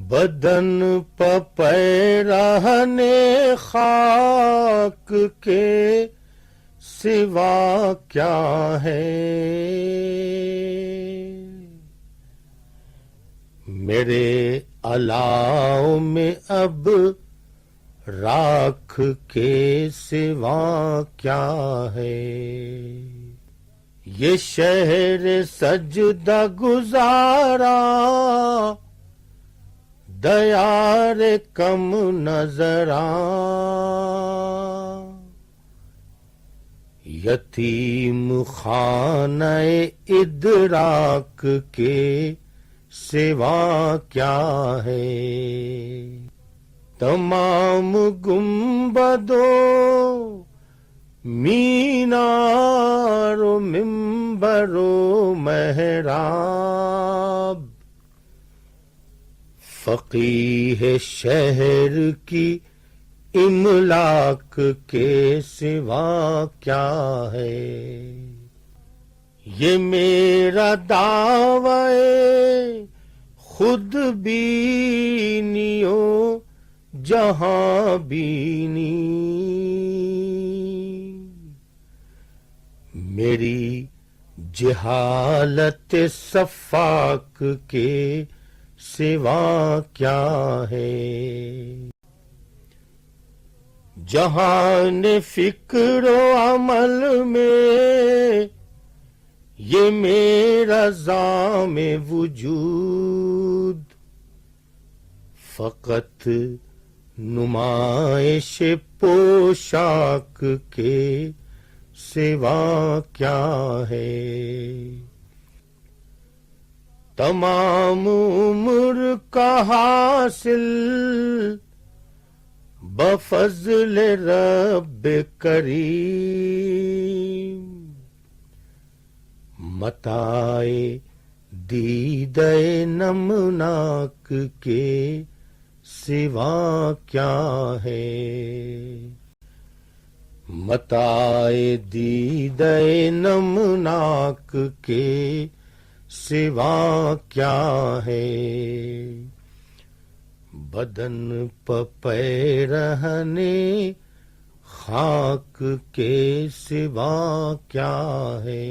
بدن پہ رہنے خاک کے سوا کیا ہے، میرے الاؤ میں اب راکھ کے سوا کیا ہے، یہ شہر سجدہ گزارا دیار کم نظراں، یتیم خانہ ادراک کے سوا کیا ہے، تمام گنبدوں مینار و منبر و محراب، فقیہ شہر کی املاک کے سوا کیا ہے، یہ میرا دعوی خود بینیوں جہاں بینی، میری جہالت صفاک کے سوا کیا ہے، جہان فکر و عمل میں یہ میرا زام وجود، فقط نمائش پوشاک کے سوا کیا ہے، تمام عمر کا حاصل بفضل رب کریم، متاع دیدہ نمناک کے سوا کیا ہے، متاع دیدہ نمناک کے سوا کیا ہے، بدن پہ رہنے خاک کے سوا کیا ہے۔